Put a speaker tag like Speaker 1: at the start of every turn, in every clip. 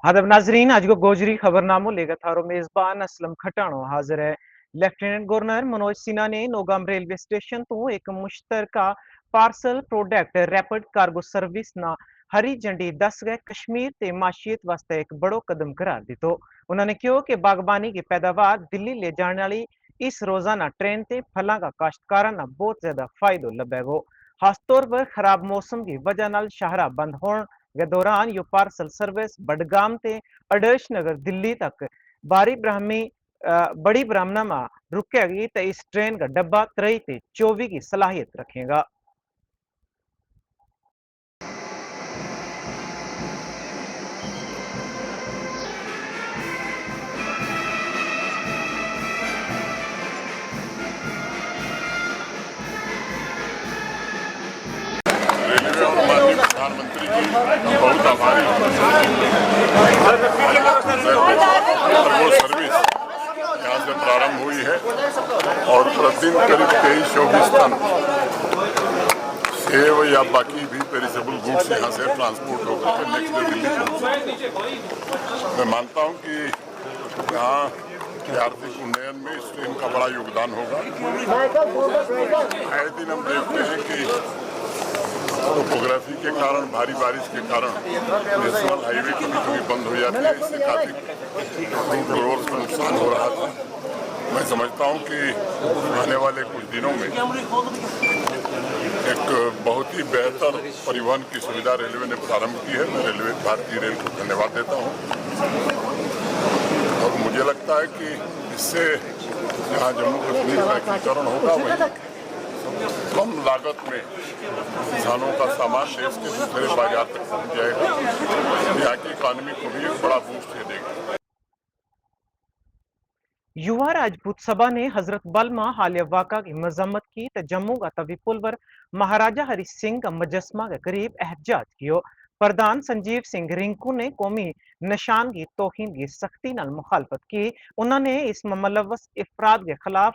Speaker 1: आदाब नाजरीन, आज को गोजरी खबरनामो लेकर थारो मेजबान असलम खटाणो हाजिर है। लेफ्टिनेंट गवर्नर मनोज सिन्हा ने नौगाम रेलवे स्टेशन तो एक मुश्तरका parcel product rapid cargo service ना हरी झंडी दस गए कश्मीर ते माशियत वास्ते एक बड़ो कदम करार दितो। उन्होंने कहो कि बागबानी की पैदावार दिल्ली ले जाने वाली इस रोजाना ट्रेन ते फलों का काश्तकारा ना बहुत ज्यादा फायदो लबेगो। खासतौर पर खराब मौसम की वजह नाल शाहरा बंद होने के दौरान यो पार्सल सर्विस बडगाम ते आदर्श नगर दिल्ली तक बारी ब्राह्मी बड़ी ब्राह्मणा में रुकेगी तो इस ट्रेन का डब्बा 23 ते 24 की सलाहियत रखेगा।
Speaker 2: रेलवे और माननीय प्रधानमंत्री जी बहुत आभारी हूँ। वो सर्विस यहाँ से प्रारंभ हुई है और प्रतिदिन करीब 23-24 टन सेब या बाकी भी पेरिसेबल गुड्स यहाँ से ट्रांसपोर्ट होकर के नेक्स्ट डे दिल्ली पहुँचे। मैं मानता हूँ कि यहाँ के आर्थिक उन्नयन में इस ट्रेन का बड़ा योगदान होगा। आए दिन हम देखते हैं कि टोपोग्राफी के कारण, भारी बारिश के कारण नेशनल हाईवे कभी कभी बंद हो जाते हैं। इससे काफी रोड को नुकसान हो रहा था। मैं समझता हूं कि आने वाले कुछ दिनों में एक बहुत ही बेहतर परिवहन की सुविधा रेलवे ने प्रारंभ की है। मैं रेलवे भारतीय रेल को धन्यवाद देता हूं और मुझे लगता है कि इससे जहाँ जम्मू कश्मीर का एकीकरण होगा वहीं कम लागत में किसानों का सामान देश के दूसरे बाजार तक पहुंच जाएगा। यहाँ की इकॉनमी को भी एक बड़ा बूस्ट देगा।
Speaker 1: युवा राजपूत सभा ने हजरत बल में हालिया वाक़ा की मजम्मत की तो जम्मू का तवी पुल पर महाराजा हरि सिंह का मुजस्मा के करीब एहतजाज कियो। प्रधान संजीव सिंह रिंकू ने कौमी निशान की तौहीन की सख्ती नाल मुखालफत की। उन्होंने इस मुलव्वस अफराद के खिलाफ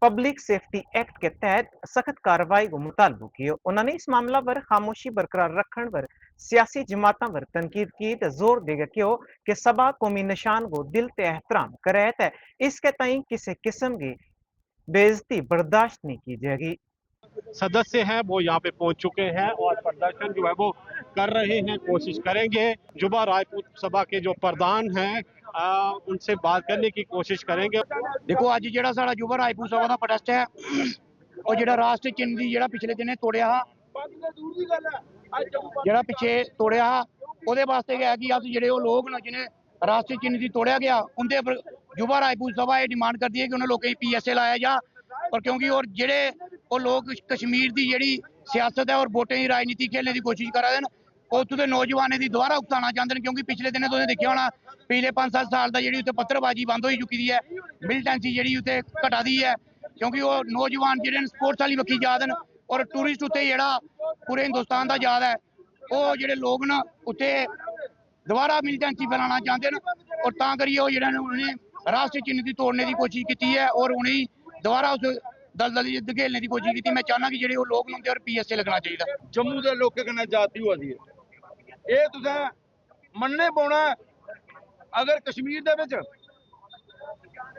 Speaker 1: पब्लिक सेफ्टी एक्ट के तहत सख्त कार्रवाई को मुतालबो किया। उन्होंने इस मामला पर खामोशी बरकरार रखने पर सियासी जमातों पर तनकीद की तो जोर देगा क्यों कि सभा कौमी निशान को दिल ते एहतराम करे है, इसके तई किसी किस्म की बेइज्जती बर्दाश्त नहीं की जाएगी।
Speaker 3: सदस्य हैं वो यहाँ पे पहुंच चुके हैं और प्रदर्शन जो है वो कर रहे हैं, कोशिश करेंगे। युवा राजपूत सभा के जो प्रधान हैं उनसे बात करने की कोशिश करेंगे।
Speaker 4: देखो अज जो साड़ा युवा राजपूत सभा का प्रोटेस्ट है और जो राष्ट्र चिन्ह की जो पिछले दिन तोड़िया जो पिछे तोड़िया वो वास्ते है कि अस जो लोग न जिन्हें राष्ट्रीय चिन्ह की तोड़िया गया उनके युवा राजपूत सभा ये डिमांड करती है कि उन्हें लोगों PSA लाया जा। और क्योंकि और जेडे वो लोग कश्मीर की जी सियासत है और वोटें की राजनीति खेलने की कोशिश करा देन उत्थों के नौजवानों की दोबारा उकसाना चाहते हैं। क्योंकि पिछले दिन तुमने देखा होना पिछले 5-7 साल का जी उत्थे पत्थरबाजी बंद हो चुकी है, मिलिटेंसी जी उत्थे घटा दी है। क्योंकि वो नौजवान जो स्पोर्ट्स वाली बखी जा रहे और टूरिस्ट उत्थे जो पूरे हिंदुस्तान का याद है वो जो लोग न उत्थे दोबारा मिलिटेंसी फैलाना चाहते हैं और ता करिए वो उन्हें राष्ट्रीय चिन्ह की तोड़ने की कोशिश की है और उन्हें दोबारा उस दलदल धकेलने की कोशिश की। मैं चाहना कि जो लोग होंगे और PSA लगना चाहिए।
Speaker 5: जम्मू के लोगों कन्नै जाती हुआ दी ये तुसें मनने पौना। अगर कश्मीर दे विच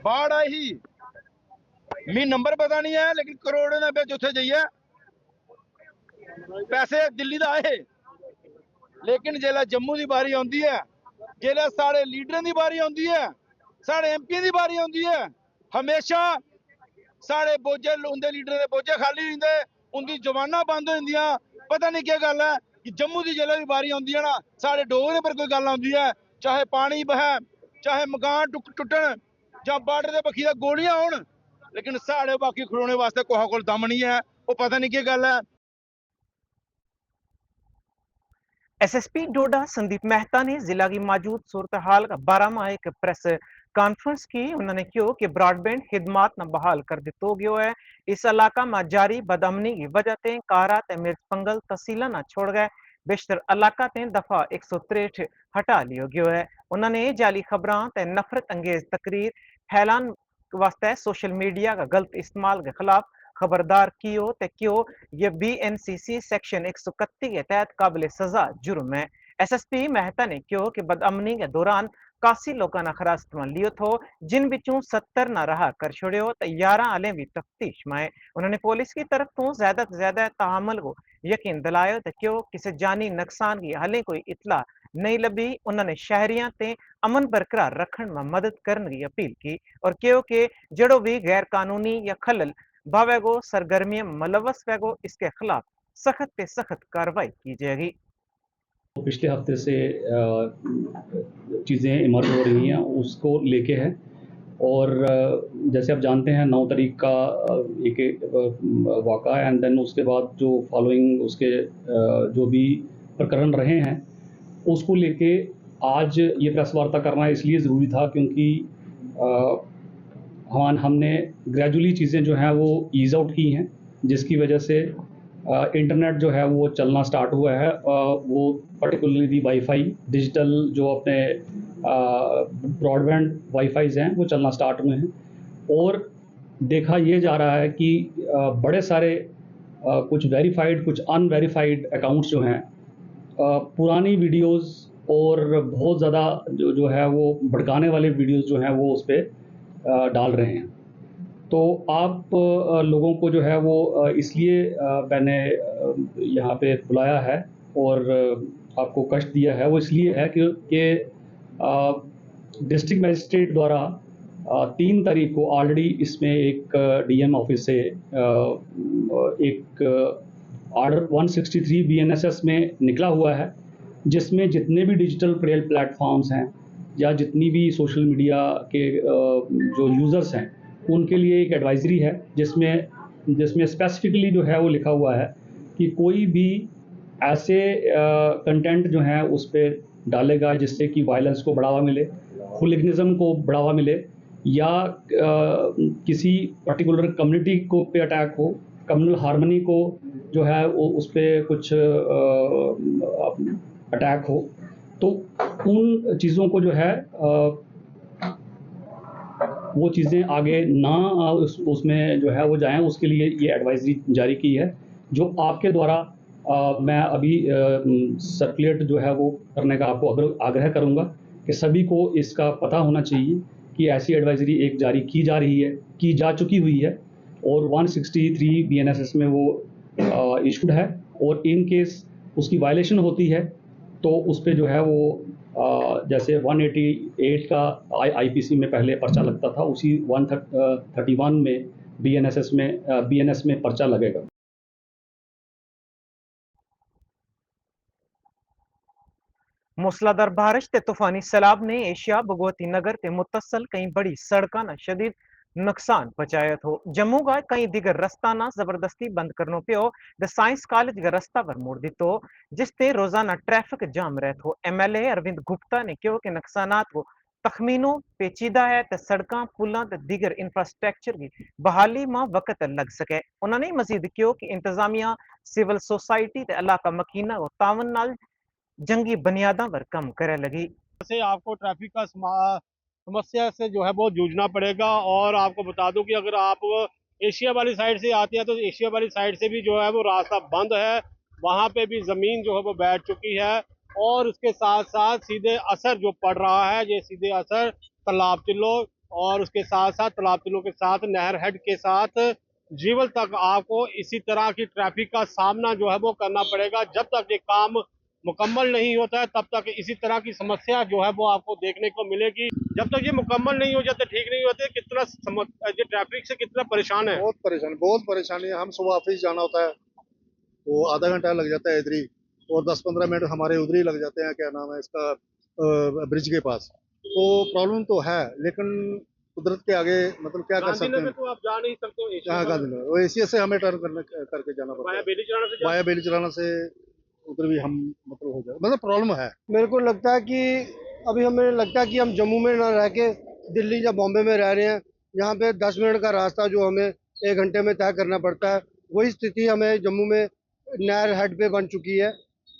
Speaker 5: बाढ़ आई ही मी नंबर पता नहीं है लेकिन करोड़ों दे विच उत्थे जाइए पैसे दिल्ली दा आए, लेकिन जेल्लै जम्मू की बारी आती है, जेल्लै साढ़े लीडरें की बारी आती है, साढ़े MP की बारी आती है, हमेशा साढ़े बोझे उनके लीडर के बोझे खाली होंगे, उनकी जबाना बंद हो जांदियां। पता नहीं क्या गल है कि जम्मू की जिले की बारी आती है ना साढ़े डोगरे पर कोई गल आती है, चाहे पानी बहे, चाहे मकान टुटन या बार्डर के बखी गोलियां होन, लेकिन साढ़े बाकी खड़ोने वास्ते कोहा कोल दम नहीं है। वो पता नहीं क्या गल है।
Speaker 1: SSP डोडा संदीप मेहता ने जिला की मौजूद सूरत हाल का 12 माह एक प्रेस कॉन्फ्रेंस की। उन्होंने कहा कि ब्रॉडबैंड खिदमात न बहाल कर दितो गयो है। इस इलाका में जारी बदअमनी की वजह से कारा ते मिर्च पंगल तहसील न छोड़ गए बेशतर इलाका ते दफा 163 हटा लियो गयो है। उन्होंने जाली खबरां ते नफरत अंगेज तकरीर फैलान वास्ते सोशल मीडिया का गलत इस्तेमाल के खिलाफ खबरदार कियो ये BNCC सेक्शन 131 के तहत काबिल सजा जुर्म है। एसएसपी मेहता ने कहा कि बदअमनी के दौरान कासी लोगों ने खरास्तमा लियो थो जिन बिचों 70 ना रहा कर छोड़ियो तो 11 आले भी तफ्तीश में उन्होंने पुलिस की तरफ तो ज्यादा तहमल को यकीन दिलायो तो क्यों किसी जानी नुकसान की हले कोई इतला नहीं लभी उन्होंने शहरियां ते अमन बरकरार रखने में मदद करने की अपील की और क्यों कि जड़ो भी गैर कानूनी या खलल भावेगो सरगर्मियां मुलवस वेगो इसके खिलाफ सख्त से सख्त कार्रवाई की जाएगी।
Speaker 6: पिछले हफ्ते से चीज़ें इमर्ज हो रही हैं उसको लेके है और जैसे आप जानते हैं 9 तारीख का एक वाक़ा है एंड देन उसके बाद जो फॉलोइंग उसके जो भी प्रकरण रहे हैं उसको लेके आज ये प्रेस वार्ता करना इसलिए ज़रूरी था क्योंकि हमने ग्रेजुअली चीज़ें जो हैं वो ईज़ आउट की हैं जिसकी वजह से इंटरनेट जो है वो चलना स्टार्ट हुआ है वो पर्टिकुलरली वाईफाई डिजिटल जो अपने ब्रॉडबैंड वाईफाईज़ हैं वो चलना स्टार्ट हुए हैं और देखा ये जा रहा है कि बड़े सारे कुछ वेरीफाइड कुछ अनवेरीफाइड अकाउंट्स जो हैं पुरानी वीडियोस और बहुत ज़्यादा जो है वो भड़काने वाले वीडियोस जो हैं वो उस पर डाल रहे हैं। तो आप लोगों को जो है वो इसलिए मैंने यहाँ पे बुलाया है और आपको कष्ट दिया है वो इसलिए है कि डिस्ट्रिक्ट मजिस्ट्रेट द्वारा 3 तारीख को ऑलरेडी इसमें एक डीएम ऑफिस से एक ऑर्डर 163 बीएनएसएस में निकला हुआ है जिसमें जितने भी डिजिटल प्लेटफॉर्म्स हैं या जितनी भी सोशल मीडिया के जो यूज़र्स हैं उनके लिए एक एडवाइजरी है जिसमें स्पेसिफिकली जो है वो लिखा हुआ है कि कोई भी ऐसे कंटेंट जो है उस पर डालेगा जिससे कि वायलेंस को बढ़ावा मिले, हुलिगनिज्म को बढ़ावा मिले या किसी पर्टिकुलर कम्युनिटी को पे अटैक हो, कम्युनल हार्मनी को जो है वो उस पर कुछ अटैक हो, तो उन चीज़ों को जो है वो चीज़ें आगे ना उसमें जो है वो जाएं उसके लिए ये एडवाइजरी जारी की है जो आपके द्वारा मैं अभी सर्कुलेट जो है वो करने का आपको आग्रह करूंगा कि सभी को इसका पता होना चाहिए कि ऐसी एडवाइजरी एक जारी की जा चुकी हुई है और 163 बीएनएसएस में वो इशूड है और इन केस उसकी वायलेशन होती है तो उस पर जो है वो जैसे 188 का आईपीसी में पहले पर्चा लगता था उसी 131 में बीएनएस में पर्चा लगेगा।
Speaker 1: मूसलाधार बारिश ते तूफानी सैलाब ने एशिया भगवती नगर ते मुतसल कई बड़ी सड़का न शदीद नुकसान पहुंचाया थो। जम्मू का कई दिगर रस्ता ना जबरदस्ती बंद करनो पियो द साइंस कॉलेज का रस्ता पर मोड़ दितो जिसते रोजाना ट्रैफिक जाम रहे थो। एमएलए अरविंद गुप्ता ने कहो कि नुकसानात को तखमीनों पेचीदा है तो सड़क पुलों ते दिगर इंफ्रास्ट्रक्चर की बहाली में वक्त लग सके। उन्होंने मजीद कहो कि इंतजामिया सिविल सोसाइटी ते इलाका मकीना को तावन नाल जंगी बुनियादा पर कम करे लगी।
Speaker 3: से आपको ट्रैफिक का समस्या से जो है वो जूझना पड़ेगा और आपको बता दूं कि अगर आप एशिया वाली साइड से आते हैं तो एशिया वाली साइड से भी जो है वो रास्ता बंद है, वहां पे भी जमीन जो है वो बैठ चुकी है और उसके साथ साथ सीधे असर जो पड़ रहा है ये सीधे असर तालाब तिल्लो और उसके साथ साथ तालाब तिल्लो के साथ नहर हेड के साथ जीवल तक आपको इसी तरह की ट्रैफिक का सामना जो है वो करना पड़ेगा। जब तक ये काम मुकम्मल नहीं होता है तब तक इसी तरह की समस्या जो है वो आपको देखने को मिलेगी। जब तक ये मुकम्मल नहीं हो जाते, ठीक नहीं होते, कितना ये ट्रैफिक से कितना परेशान है।
Speaker 7: बहुत परेशानी है। हम सुबह ऑफिस जाना होता है वो आधा घंटा लग जाता है इधर ही और 10-15 मिनट हमारे उधर ही लग जाते हैं, क्या नाम है इसका, ब्रिज के पास। तो प्रॉब्लम तो है लेकिन कुदरत के आगे मतलब क्या कर सकते हैं।
Speaker 3: तो आप जा नहीं सकते,
Speaker 7: कहाँ गांधीनगर वो एशिया से हमें टर्न करके जाना पड़ता है, बाया बेली चलाना से उधर भी हम मतलब हो जाए, मतलब प्रॉब्लम है।
Speaker 8: मेरे को लगता है कि अभी हमें लगता है कि हम जम्मू में ना रह के दिल्ली या बॉम्बे में रह रहे हैं। यहाँ पे 10 मिनट का रास्ता जो हमें 1 घंटे में तय करना पड़ता है, वही स्थिति हमें जम्मू में नहर हेड पे बन चुकी है।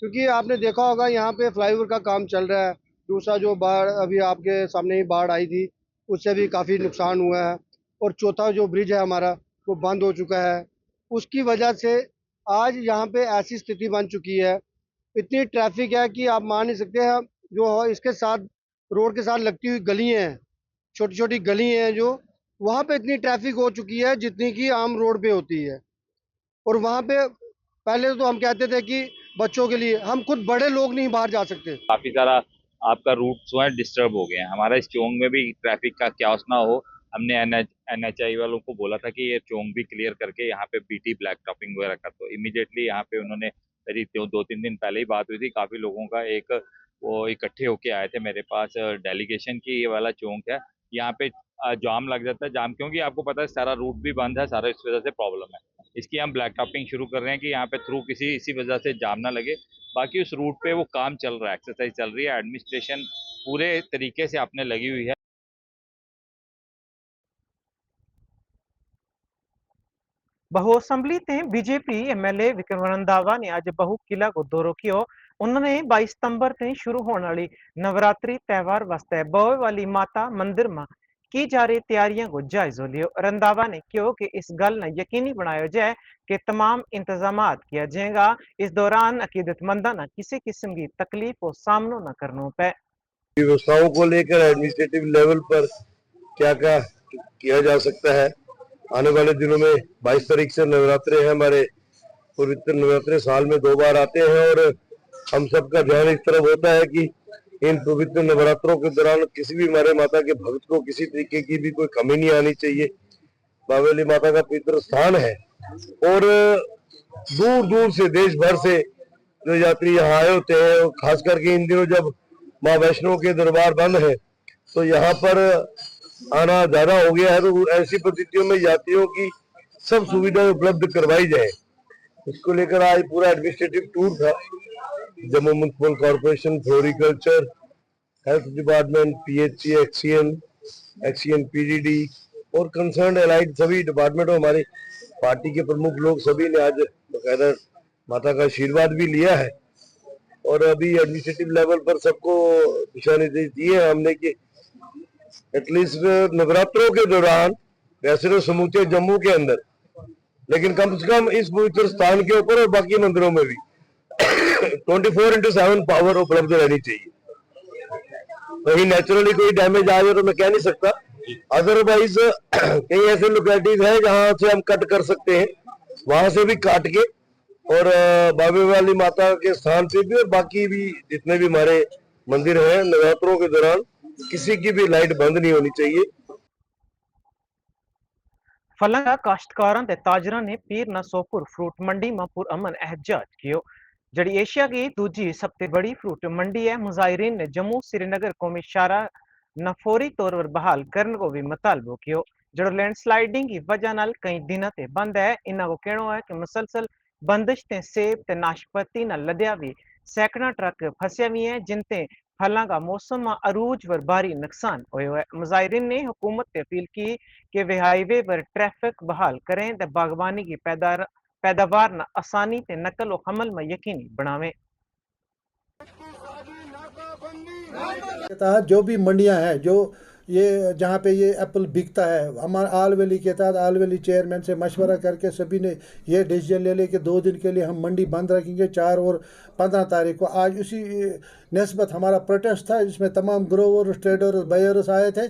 Speaker 8: क्योंकि आपने देखा होगा यहाँ पे फ्लाईओवर का काम चल रहा है। दूसरा जो बाढ़ अभी आपके सामने ही बाढ़ आई थी उससे भी काफ़ी नुकसान हुआ है और चौथा जो ब्रिज है हमारा वो बंद हो चुका है। उसकी वजह से आज यहाँ पे ऐसी स्थिति बन चुकी है इतनी ट्रैफिक है कि आप मान नहीं सकते हैं। जो इसके साथ रोड के साथ लगती हुई गलियां हैं, छोटी छोटी गली हैं, जो वहाँ पे इतनी ट्रैफिक हो चुकी है जितनी कि आम रोड पे होती है। और वहाँ पे पहले तो हम कहते थे कि बच्चों के लिए, हम खुद बड़े लोग नहीं बाहर जा सकते।
Speaker 9: काफी सारा आपका रूट जो है डिस्टर्ब हो गया है। हमारा इस चौंग में भी ट्रैफिक का क्यास ना हो, हमने NHI वालों को बोला था कि ये चौंग भी क्लियर करके यहाँ पे BT ब्लैक टॉपिंग वगैरह कर दो। इमीडिएटली यहाँ पे उन्होंने, मेरी 2-3 दिन पहले ही बात हुई थी, काफी लोगों का वो इकट्ठे होके आए थे मेरे पास डेलीगेशन की। ये वाला चौंक है, यहाँ पे जाम लग जाता है। जाम क्योंकि आपको पता है सारा रूट भी बंद है, सारा इस वजह से प्रॉब्लम है। इसकी हम ब्लैक टॉपिंग शुरू कर रहे हैं कि यहाँ पे थ्रू इसी वजह से जाम ना लगे। बाकी उस रूट पे वो काम चल रहा है, एक्सरसाइज चल रही है, एडमिनिस्ट्रेशन पूरे तरीके से अपने लगी हुई है।
Speaker 1: बहु असम्बली ते बीजेपी MLA विक्रम रंधावा ने अज बहु किला को दौरो किया। उन्होंने 22 सितंबर से शुरू होने वाली नवरात्रि त्यौहार वास्ते बवे वाली माता मंदिर में की जा रही तैयारियों को जायजा लियो। रंधावा ने कहा कि इस गल ने यकीनी बनाया जाए कि तमाम इंतजाम किया जाएगा। इस दौरान अकीदतमंदा न किसी किस्म की तकलीफ को सामना न करना पे।
Speaker 10: व्यवस्थाओं को लेकर एडमिनिस्ट्रेटिव लेवल पर क्या क्या किया जा सकता है। आने वाले दिनों में 22 तारीख से नवरात्रे हैं हमारे। पवित्र नवरात्रे साल में 2 बार आते हैं और हम सबका ध्यान इस तरफ होता है कि इन पवित्र नवरात्रों के दौरान किसी भी हमारे माता के भक्त को किसी तरीके की भी कोई कमी नहीं आनी चाहिए। बावेली माता का पवित्र स्थान है और दूर दूर से, देश भर से जो यात्री यहाँ आए होते हैं, खास करके इन दिनों जब माँ वैष्णो के दरबार बंद है तो यहाँ पर आना ज्यादा हो गया है। तो ऐसी परिस्थितियों में यात्रियों की सब सुविधाएं उपलब्ध करवाई जाए, इसको लेकर आज पूरा एडमिनिस्ट्रेटिव टूर था। Jammu municipal corporation, floriculture, health department, PHC, XEN PDD और कंसर्न एलाइड सभी डिपार्टमेंट और हमारी पार्टी के प्रमुख लोग सभी ने आज बकायदा माता का आशीर्वाद भी लिया है। और अभी एडमिनिस्ट्रेटिव लेवल पर सबको दिशा निर्देश दिए हैं हमने कि एटलीस्ट नवरात्रों के दौरान, वैसे तो समूचे जम्मू के अंदर, लेकिन कम से कम इस पवित्र स्थान के ऊपर और बाकी मंदिरों में भी 24/7 पावर उपलब्ध रहनी चाहिए। कहीं नेचुरली कोई डैमेज आ जाए तो मैं कह नहीं सकता, अदरवाइज कई ऐसे लोकेलिटीज हैं जहां से हम कट कर सकते हैं, वहां से भी काट के और बाबे वाली माता के स्थान से भी और बाकी भी जितने भी हमारे मंदिर हैं, नवरात्रों के दौरान किसी की भी लाइट बंद नहीं होनी चाहिए।
Speaker 1: फलंगा काश्तकारां ते ताजरां ने पीर नसोपुर फ्रूट मंडी में पुरअमन एहतजाज किया। जड़ी एशिया की दूजी सबसे बड़ी फ्रूट मंडी है। मुजाहिरीन ने जम्मू श्रीनगर कौमी शाहरा न फौरी तौर पर बहाल करने को भी मुतालबो किया। जड़ो लैंडस्लाइडिंग की वजह नाल कई दिनों ते बंद है। इन्हों को कहना है कि मुसलसल बंदिश ते सेब ते नाशपाती न लद्या भी सैकड़ा ट्रक फंसिया भी हैं, जिनते फलों का मौसम में अरूज पर भारी नुकसान हुआ है। मुजाहिरीन ने हुकूमत से अपील की कि वे हाईवे पर ट्रैफिक बहाल करें तो बागवानी की पैदावार न आसानी ते नकल व हमल में यकीनी बनावें।
Speaker 11: जो भी मंडियां हैं, जो ये जहाँ पे ये एप्पल बिकता है, हमारे आल वैली के तहत आल वैली चेयरमैन से मशवरा करके सभी ने ये डिसीजन ले लिया कि 2 दिन के लिए हम मंडी बंद रखेंगे, 4 और 15 तारीख को। आज उसी निस्बत हमारा प्रोटेस्ट था, जिसमें तमाम ग्रोवर्स, ट्रेडर्स, बायर्स आए थे।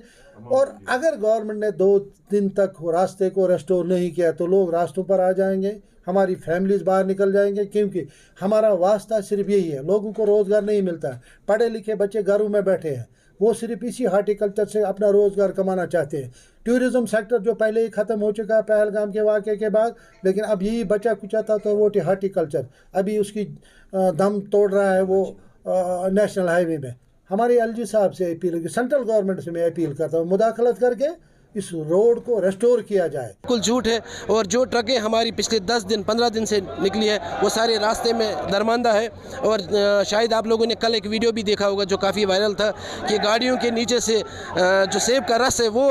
Speaker 11: और अगर गवर्नमेंट ने 2 दिन तक रास्ते को रेस्टोर नहीं किया तो लोग रास्तों पर आ जाएंगे, हमारी फैमिलीज बाहर निकल जाएंगे, क्योंकि हमारा वास्ता सिर्फ यही है, लोगों को रोज़गार नहीं मिलता है। पढ़े लिखे बच्चे घरों में बैठे हैं, वो सिर्फ इसी हार्टिकल्चर से अपना रोज़गार कमाना चाहते हैं। टूरिज़्म सेक्टर जो पहले ही ख़त्म हो चुका है पहलगाम के वाक़े के बाद, लेकिन अब यही बचा कुचा था तो वो हार्टिकल्चर अभी उसकी दम तोड़ रहा है वो नेशनल हाईवे में। हमारी LG साहब से अपील है, सेंट्रल गवर्नमेंट से मैं अपील करता हूँ, मुदाखलत करके इस रोड को रेस्टोर किया जाए।
Speaker 12: बिल्कुल झूठ है, और जो ट्रकें हमारी पिछले 10 दिन 15 दिन से निकली है वो सारे रास्ते में दरमांदा है। और शायद आप लोगों ने कल एक वीडियो भी देखा होगा जो काफ़ी वायरल था कि गाड़ियों के नीचे से जो सेब का रस है वो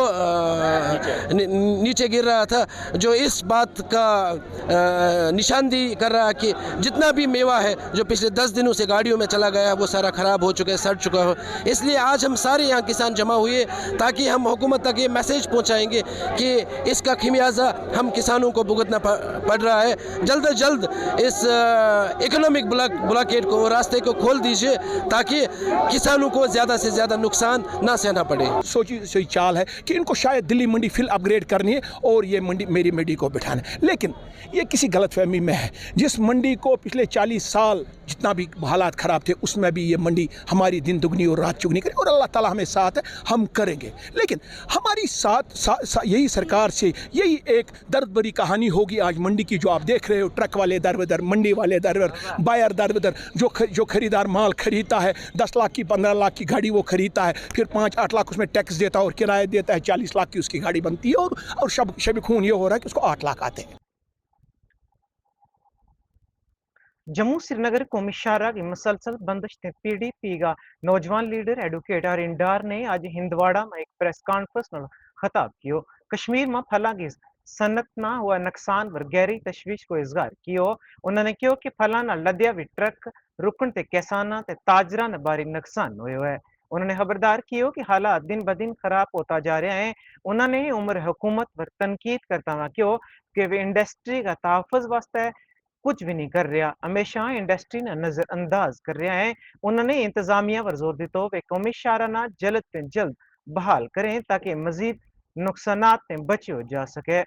Speaker 12: नीचे गिर रहा था, जो इस बात का निशानदेही कर रहा है कि जितना भी मेवा है जो पिछले 10 दिनों से गाड़ियों में चला गया वो सारा ख़राब हो चुका है, सड़ चुका हो। इसलिए आज हम सारे यहाँ किसान जमा हुए ताकि हम हुकूमत तक ये मैसेज पहुंचाएंगे कि इसका खमियाजा हम किसानों को भुगतना पड़ रहा है। जल्द से जल्द इस इकोनॉमिक ब्लॉकेट को, रास्ते को खोल दीजिए ताकि किसानों को ज़्यादा से ज़्यादा नुकसान ना सहना पड़े।
Speaker 13: सोची चाल है कि इनको शायद दिल्ली मंडी फिल अपग्रेड करनी है और ये मंडी मेरी मंडी को बिठाना है, लेकिन ये किसी गलतफहमी में है। जिस मंडी को पिछले 40 साल जितना भी हालात ख़राब थे उसमें भी ये मंडी हमारी दिन दुगनी और रात चुगनी करे, और अल्लाह ताला हमें साथ है, हम करेंगे। लेकिन हमारी यही सरकार से यही एक दर्द भरी कहानी होगी आज मंडी की, जो आप देख रहे हो, ट्रक वाले दर बदर, मंडी वाले दर बदर, बायर दर बदर, जो खरीदार माल खरीदता है 10 लाख की 15 लाख की गाड़ी वो खरीदता है, फिर 5-8 लाख उसमें टैक्स देता है और किराया देता है, 40 लाख की उसकी गाड़ी बनती है, और शब खून ये हो रहा है कि उसको 8 लाख आते हैं।
Speaker 1: जम्मू श्रीनगर कौमी शाहराह की मुसलसल बंदिश ने PDP का नौजवान लीडर एडवोकेट अरिंडार ने आज हिंदवाड़ा में एक प्रेस कॉन्फ्रेंस में खिताब किया। कश्मीर में फला की सनत ना हुआ नुकसान पर गहरी तशवीश को इजहार किया। उन्होंने कहा कि फलाना लद्या भी ट्रक रुकन ते किसाना ते ताजरा ने भारी नुकसान हुआ है। उन्होंने खबरदार किया कि हालात दिन ब दिन खराब होता जा रहे हैं। उन्होंने उम्र हुकूमत पर तनकीद करता हुआ कहा कि वे इंडस्ट्री का तहफ़्फ़ुज़ वास्ते कुछ भी नहीं कर रहा, हमेशा इंडस्ट्री ने नजरअंदाज कर रहा है। उन्होंने इंतजामिया पर जोर दी तो वे कौमी शाहराना जल्द से जल्द बहाल करें ताकि मजीद नुकसानात से बचा जा सके।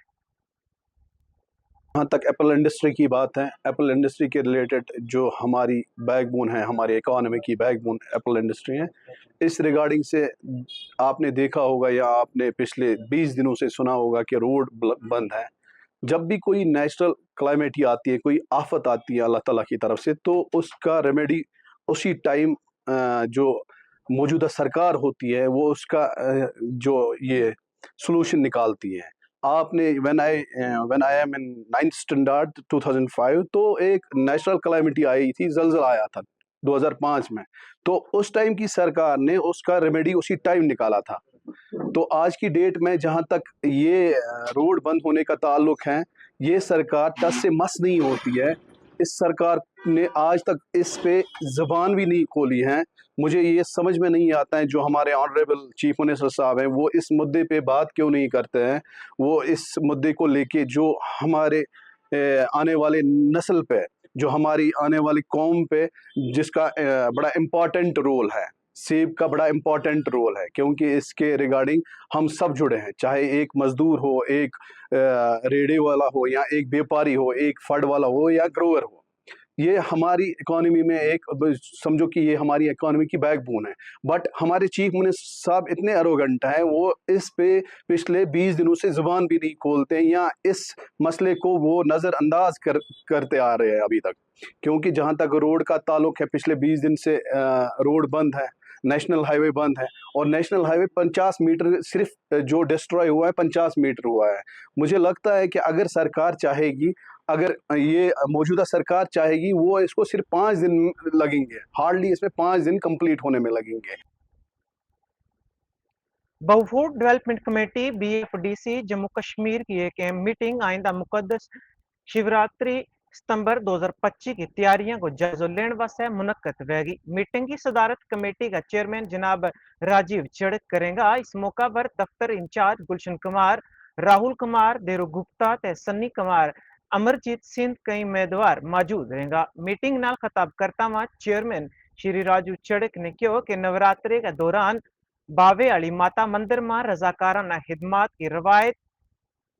Speaker 14: जहाँ तक एप्पल इंडस्ट्री की बात है, एप्पल इंडस्ट्री के रिलेटेड जो हमारी बैकबोन है, हमारी इकोनॉमी की बैकबोन एप्पल इंडस्ट्री है। इस रिगार्डिंग से आपने देखा होगा या आपने पिछले 20 दिनों से सुना होगा कि रोड बंद है। जब भी कोई नेचुरल क्लाइमेट आती है, कोई आफत आती है अल्लाह ताला की तरफ से, तो उसका रेमेडी उसी टाइम जो मौजूदा सरकार होती है वो उसका जो ये सॉल्यूशन निकालती है। आपने when I am in 9th standard 2005, तो एक नेचुरल क्लाइमेटी आई थी, जलजला आया था 2005 में, तो उस टाइम की सरकार ने उसका रेमेडी उसी टाइम निकाला था। तो आज की डेट में जहां तक ये रोड बंद होने का ताल्लुक है, ये सरकार टस से मस नहीं होती है। इस सरकार ने आज तक इस पे ज़बान भी नहीं खोली है। मुझे ये समझ में नहीं आता है जो हमारे ऑनरेबल चीफ मिनिस्टर साहब हैं वो इस मुद्दे पे बात क्यों नहीं करते हैं। वो इस मुद्दे को लेके जो हमारे आने वाले नस्ल पे, जो हमारी आने वाली कौम पे, जिसका बड़ा इम्पॉर्टेंट रोल है, सेब का बड़ा इम्पॉर्टेंट रोल है, क्योंकि इसके रिगार्डिंग हम सब जुड़े हैं, चाहे एक मजदूर हो, एक रेड़े वाला हो, या एक व्यापारी हो, एक फड़ वाला हो, या ग्रोवर हो। ये हमारी इकोनॉमी में एक, समझो कि ये हमारी इकोनॉमी की बैकबोन है। बट हमारे चीफ मिनिस्टर साहब इतने अरोगेंट हैं, वो इस पे पिछले 20 दिनों से जुबान भी नहीं खोलते हैं, या इस मसले को वो नज़रअंदाज करते आ रहे हैं अभी तक। क्योंकि जहाँ तक रोड का ताल्लुक है, पिछले 20 दिन से रोड बंद है, नेशनल हाईवे बंद है, और नेशनल हाईवे 50 मीटर सिर्फ जो डिस्ट्रॉय हुआ है 50 मीटर हुआ है। मुझे लगता है कि अगर सरकार चाहेगी, अगर ये मौजूदा सरकार चाहेगी, वो इसको सिर्फ 5 दिन लगेंगे, हार्डली इसमें 5 दिन कंप्लीट होने में लगेंगे।
Speaker 1: बहुफूड development committee BFDC Jammu Kashmir की एक अहम मीटिंग आइंदा मुकद्दस शिवरात्रि सितंबर 2025 की तैयारियों को जायजा लेने वास्ते मुनक्कद होगी। मीटिंग की सदारत कमेटी का चेयरमैन जनाब राजीव चड़क करेंगे। इस मौका पर दफ्तर इंचार्ज गुलशन कुमार, राहुल कुमार, देरू गुप्ता ते सन्नी कुमार, अमरजीत सिंह कई उम्मीदवार मौजूद रहेंगे। मीटिंग नाल खिताब करता हुआ चेयरमैन श्री राजू चड़क ने कहा कि नवरात्रे के दौरान बावे वाली माता मंदिर में रजाकाराना खिदमात की रवायत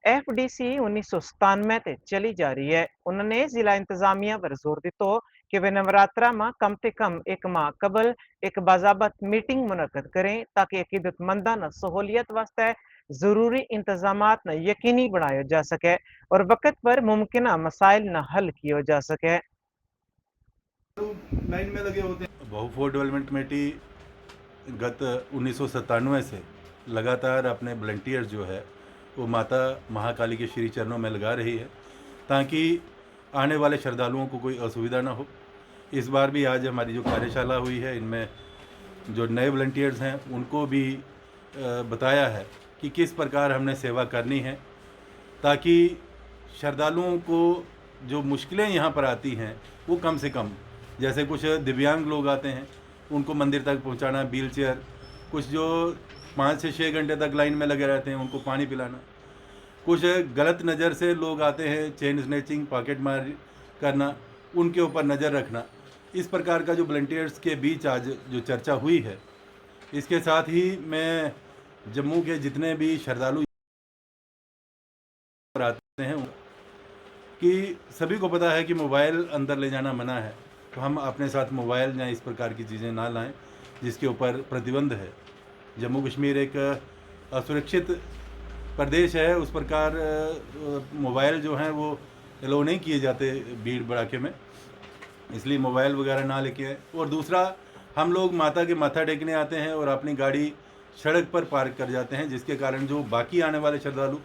Speaker 1: FDC 1997 से चली जा रही है। उन्होंने जिला इंतजामिया पर जोर दिया कि वे नवरात्रा में कम से कम एक माह कबल एक बाज़ाबत मीटिंग मुनक्कद करें ताकि अकीदतमंदाना सहूलियत वास्ते जरूरी इंतजामात न यकीनी बनाया जा सके और वक्त पर मुमकिन मसाइल न हल किया जा सके।
Speaker 15: लाइन में लगे होते हैं। बहुफूड डेवलपमेंट कमेटी गत 1997 से लगातार अपने वॉलंटियर्स जो है वो माता महाकाली के श्री चरणों में लगा रही है ताकि आने वाले श्रद्धालुओं को कोई असुविधा ना हो। इस बार भी आज हमारी जो कार्यशाला हुई है, इनमें जो नए वॉलंटियर्स हैं उनको भी बताया है कि किस प्रकार हमने सेवा करनी है ताकि श्रद्धालुओं को जो मुश्किलें यहाँ पर आती हैं वो कम से कम, जैसे कुछ दिव्यांग लोग आते हैं उनको मंदिर तक पहुँचाना, व्हील चेयर, कुछ जो 5 से 6 घंटे तक लाइन में लगे रहते हैं, उनको पानी पिलाना। कुछ गलत नज़र से लोग आते हैं, चेन स्नैचिंग, पॉकेट मार करना, उनके ऊपर नज़र रखना। इस प्रकार का जो वॉलंटियर्स के बीच आज जो चर्चा हुई है, इसके साथ ही मैं जम्मू के जितने भी श्रद्धालु आते हैं कि सभी को पता है कि मोबाइल अंदर ले जाना मना है, तो हम अपने साथ मोबाइल या इस प्रकार की चीज़ें ना लाएं जिसके ऊपर प्रतिबंध है। जम्मू कश्मीर एक असुरक्षित प्रदेश है, उस प्रकार मोबाइल जो हैं वो एलो नहीं किए जाते भीड़ भड़ाके में, इसलिए मोबाइल वगैरह ना लेके आए। और दूसरा, हम लोग माता के माथा टेकने आते हैं और अपनी गाड़ी सड़क पर पार्क कर जाते हैं, जिसके कारण जो बाकी आने वाले श्रद्धालु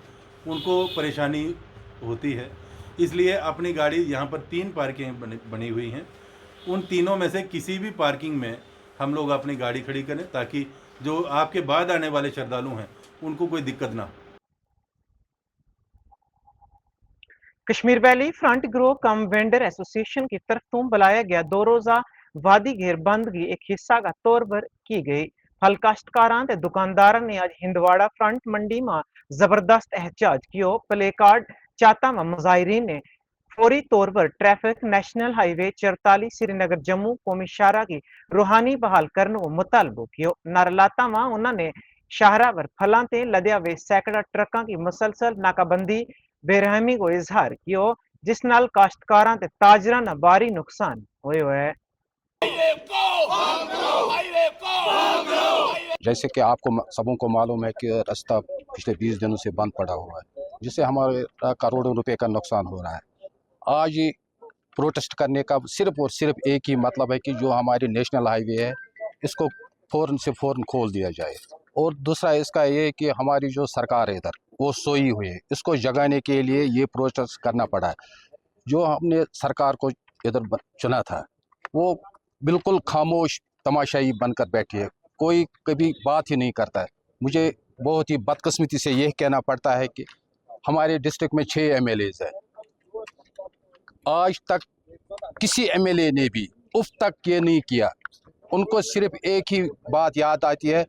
Speaker 15: उनको परेशानी होती है। इसलिए अपनी गाड़ी, यहाँ पर 3 पार्किंग बनी हुई हैं, उन तीनों में से किसी भी पार्किंग में हम लोग अपनी गाड़ी खड़ी करें ताकि जो आपके बाद आने वाले श्रद्धालु हैं उनको कोई दिक्कत ना हो।
Speaker 1: कश्मीर वैली फ्रंट ग्रो कम वेंडर एसोसिएशन की तरफ बुलाया गया 2 रोजा वादी घेर बंद की एक हिस्सा का तौर पर की गई। फल काश्तकारां ते दुकानदारां ने आज हिंदवाड़ा फ्रंट मंडी में जबरदस्त एहतजाज कियो। प्ले कार्ड चाहता में मुजाहिरीन ने फौरी तौर पर traffic national highway 44 Srinagar Jammu कौमी शाहरा की रूहानी बहाल करने को मुतालबो कियो। नारलाता में उन्होंने शाहरा पर फलां ते लदया वे सैकड़ा ट्रकों की मुसलसल नाकाबंदी बेरहमी को इजहार कियो, जिस नाल काश्तकारां ते ताजरां ना भारी नुकसान होयो है।
Speaker 16: जैसे कि आपको सबों को मालूम है कि रास्ता पिछले 20 दिनों से बंद पड़ा हुआ है, जिससे हमारे करोड़ों रुपए का नुकसान हो रहा है। आज प्रोटेस्ट करने का सिर्फ और सिर्फ एक ही मतलब है कि जो हमारी नेशनल हाईवे है इसको फ़ौरन से फ़ौरन खोल दिया जाए। और दूसरा इसका ये कि हमारी जो सरकार है इधर वो सोई हुई है, इसको जगाने के लिए ये प्रोटेस्ट करना पड़ा है। जो हमने सरकार को इधर चुना था वो बिल्कुल खामोश तमाशाई बनकर बैठी है, कोई कभी बात ही नहीं करता है। मुझे बहुत ही बदकिस्मती से यह कहना पड़ता है कि हमारे डिस्ट्रिक्ट में 6 MLAs है, आज तक किसी MLA ने भी उफ तक ये नहीं किया। उनको सिर्फ एक ही बात याद आती है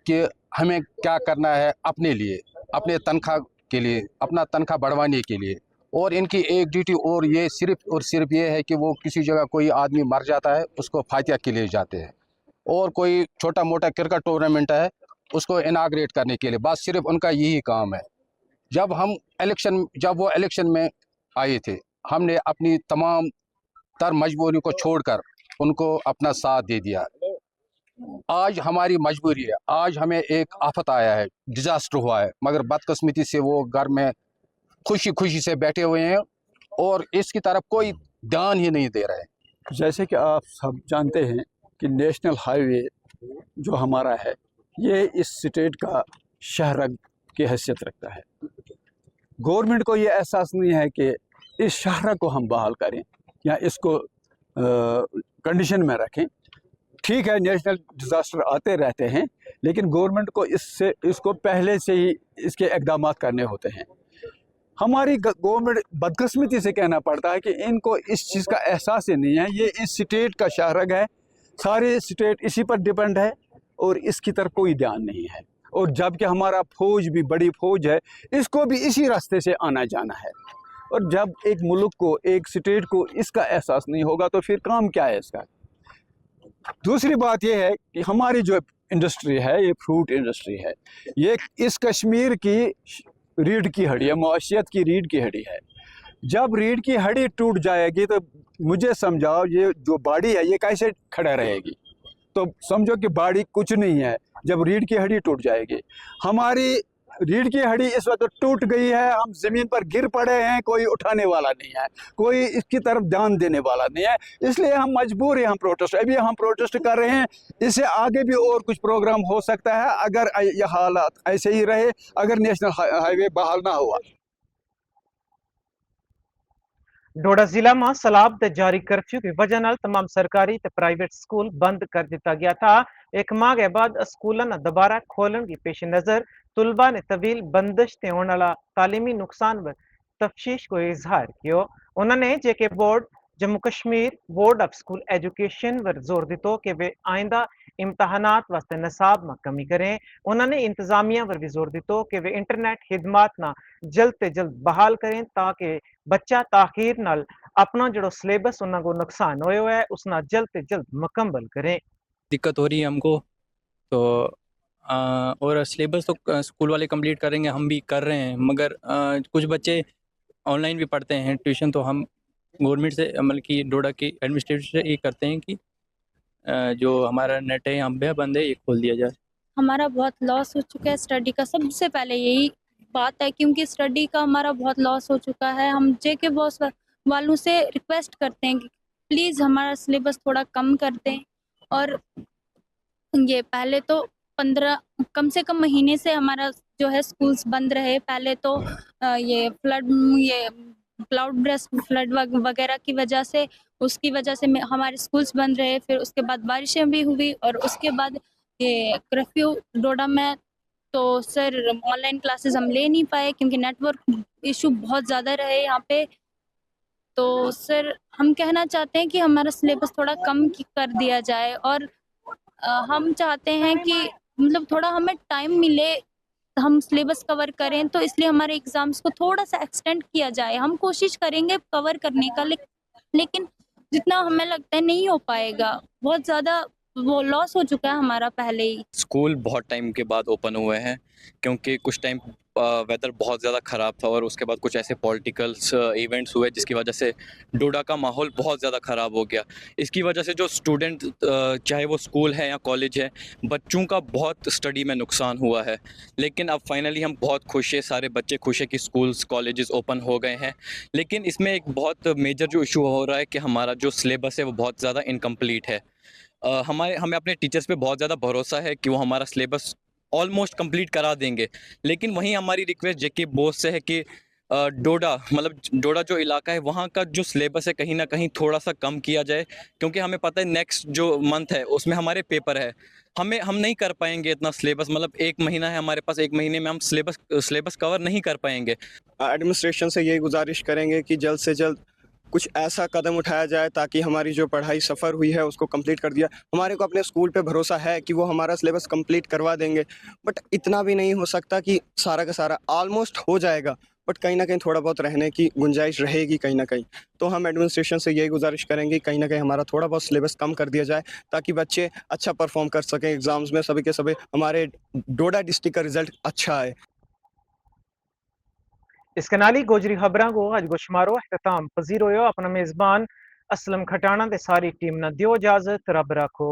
Speaker 16: कि हमें क्या करना है अपने लिए, अपने तनख्वाह के लिए, अपना तनख्वाह बढ़वाने के लिए। और इनकी एक ड्यूटी और सिर्फ ये है कि वो किसी जगह कोई आदमी मर जाता है उसको फातिया के लिए जाते हैं, और कोई छोटा मोटा क्रिकेट टूर्नामेंट है उसको इनाग्रेट करने के लिए, बस सिर्फ उनका यही काम है। जब वो इलेक्शन में आए थे, हमने अपनी तमाम तर मजबूरी को छोड़कर उनको अपना साथ दे दिया। आज हमारी मजबूरी है, आज हमें एक आफत आया है, डिजास्टर हुआ है, मगर बदकिस्मती से वो घर में खुशी खुशी से बैठे हुए हैं और इसकी तरफ कोई ध्यान ही नहीं दे रहे हैं।
Speaker 17: जैसे कि आप सब जानते हैं कि नेशनल हाईवे जो हमारा है ये इस स्टेट का शहरग की हैसियत रखता है। गवर्नमेंट को ये एहसास नहीं है कि इस शहरग को हम बहाल करें या इसको कंडीशन में रखें। ठीक है, नेशनल डिज़ास्टर आते रहते हैं, लेकिन गवर्नमेंट को इसको पहले से ही इसके इक़दाम करने होते हैं। हमारी गवर्नमेंट बदकिस्मती से कहना पड़ता है कि इनको इस चीज़ का एहसास ही नहीं है। ये इस स्टेट का शहरग है, सारे स्टेट इसी पर डिपेंड है और इसकी तरफ कोई ध्यान नहीं है। और जबकि हमारा फौज भी बड़ी फौज है, इसको भी इसी रास्ते से आना जाना है। और जब एक मुल्क को, एक स्टेट को इसका एहसास नहीं होगा तो फिर काम क्या है इसका। दूसरी बात यह है कि हमारी जो इंडस्ट्री है, ये फ्रूट इंडस्ट्री है, ये इस कश्मीर की रीढ़ की हड्डी है, मआशियत की रीढ़ की हड्डी है। जब रीढ़ की हड्डी टूट जाएगी तो मुझे समझाओ ये जो बॉडी है ये कैसे खड़ा रहेगी। तो समझो कि बॉडी कुछ नहीं है जब रीढ़ की हड्डी टूट जाएगी। हमारी रीढ़ की हड्डी इस वक्त टूट गई है, हम ज़मीन पर गिर पड़े हैं, कोई उठाने वाला नहीं है, कोई इसकी तरफ ध्यान देने वाला नहीं है। इसलिए हम मजबूर हैं, हम प्रोटेस्ट, अभी हम प्रोटेस्ट कर रहे हैं। इससे आगे भी और कुछ प्रोग्राम हो सकता है अगर यह हालात ऐसे ही रहे, अगर नेशनल हाईवे बहाल ना हुआ।
Speaker 1: डोडा जिला में सलाब ते जारी कर्फ्यू की वजह नाल तमाम सरकारी ते प्राइवेट स्कूल बंद कर दिता गया था। एक माह के बाद स्कूलों ने दोबारा खोलन की पेश नजर तुलबा ने तवील बंदिश ते होने वाला तालीमी नुकसान पर तफ्शीश को इजहार किया। उन्होंने JK board Jammu Kashmir board of school education पर जोर दितो कि वे आइंदा इम्तहानात वास्ते नसाब में कमी करें। उन्होंने इंतजामिया पर भी जोर दितो कि वे इंटरनेट खिदमात ना जल्द से जल्द बहाल करें ताकि बच्चा ताखीर नाल अपना जो सिलेबस उन्होंने को नुकसान होया है उसना जल्द से जल्द मुकम्मल करें।
Speaker 18: दिक्कत हो रही है हमको तो और सिलेबस तो स्कूल वाले कंप्लीट करेंगे, हम भी कर रहे हैं, मगर कुछ बच्चे ऑनलाइन भी पढ़ते हैं ट्यूशन। तो हम गवर्नमेंट से मतलब कि डोडा की एडमिनिस्ट्रेशन से ये करते हैं कि जो हमारा नेट है यहाँ पे बंद है, ये खोल दिया जाए।
Speaker 19: हमारा बहुत लॉस हो चुका है स्टडी का, सबसे पहले यही बात है क्योंकि स्टडी का हमारा बहुत लॉस हो चुका है। हम जेके बॉस वालों से रिक्वेस्ट करते हैं कि प्लीज़ हमारा सिलेबस थोड़ा कम कर दें। और ये पहले तो 15 कम से कम महीने से हमारा जो है स्कूल्स बंद रहे। पहले तो ये क्लाउड ब्रेस्ट फ्लड वगैरह की वजह से, उसकी वजह से हमारे स्कूल्स बंद रहे। फिर उसके बाद बारिशें भी हुई और उसके बाद ये कर्फ्यू डोडा में, तो सर ऑनलाइन क्लासेस हम ले नहीं पाए क्योंकि नेटवर्क इशू बहुत ज़्यादा रहे यहाँ पे। तो सर हम कहना चाहते हैं कि हमारा सिलेबस थोड़ा कम कर दिया जाए और हम चाहते हैं कि मतलब थोड़ा हमें टाइम मिले, हम सिलेबस कवर करें, तो इसलिए हमारे एग्ज़ाम्स को थोड़ा सा एक्सटेंड किया जाए। हम कोशिश करेंगे कवर करने का, लेकिन जितना हमें लगता है नहीं हो पाएगा। बहुत ज़्यादा वो लॉस हो चुका है हमारा पहले ही।
Speaker 20: स्कूल बहुत टाइम के बाद ओपन हुए हैं क्योंकि कुछ टाइम वेदर बहुत ज़्यादा ख़राब था और उसके बाद कुछ ऐसे पॉलिटिकल्स इवेंट्स हुए जिसकी वजह से डोडा का माहौल बहुत ज़्यादा ख़राब हो गया। इसकी वजह से जो स्टूडेंट चाहे वो स्कूल है या कॉलेज है, बच्चों का बहुत स्टडी में नुकसान हुआ है। लेकिन अब फाइनली हम बहुत खुश हैं, सारे बच्चे खुश हैं कि स्कूल्स कॉलेजेस ओपन हो गए हैं। लेकिन इसमें एक बहुत मेजर जो इशू हो रहा है कि हमारा जो सिलेबस है वो बहुत ज़्यादा इनकम्प्लीट है। हमें अपने टीचर्स पे बहुत ज़्यादा भरोसा है कि वो हमारा सिलेबस ऑलमोस्ट कंप्लीट करा देंगे। लेकिन वहीं हमारी रिक्वेस्ट जेके बोस से है कि डोडा जो इलाका है वहाँ का जो सिलेबस है कहीं ना कहीं थोड़ा सा कम किया जाए, क्योंकि हमें पता है नेक्स्ट जो मंथ है उसमें हमारे पेपर है। हम नहीं कर पाएंगे इतना सिलेबस, मतलब 1 महीना है हमारे पास, 1 महीने में हम सिलेबस कवर नहीं कर पाएंगे।
Speaker 21: एडमिनिस्ट्रेशन से यही गुजारिश करेंगे कि जल्द से जल्द कुछ ऐसा कदम उठाया जाए ताकि हमारी जो पढ़ाई सफ़र हुई है उसको कंप्लीट कर दिया। हमारे को अपने स्कूल पे भरोसा है कि वो हमारा सिलेबस कंप्लीट करवा देंगे, बट इतना भी नहीं हो सकता कि सारा का सारा ऑलमोस्ट हो जाएगा, बट कहीं ना कहीं थोड़ा बहुत रहने की गुंजाइश रहेगी कहीं ना कहीं। तो हम एडमिनिस्ट्रेशन से यही गुजारिश करेंगे कहीं ना कहीं हमारा थोड़ा बहुत सिलेबस कम कर दिया जाए ताकि बच्चे अच्छा परफॉर्म कर सकें एग्ज़ाम्स में, सभी के सभी हमारे डोडा डिस्ट्रिक्ट का रिज़ल्ट अच्छा आए।
Speaker 1: इसके नाली गोजरी खबरां को अज गुशमारो अख्ताम पजीर हो। अपना मेजबान असलम खटाना दे सारी टीम न दियो इजाजत, रब रखो।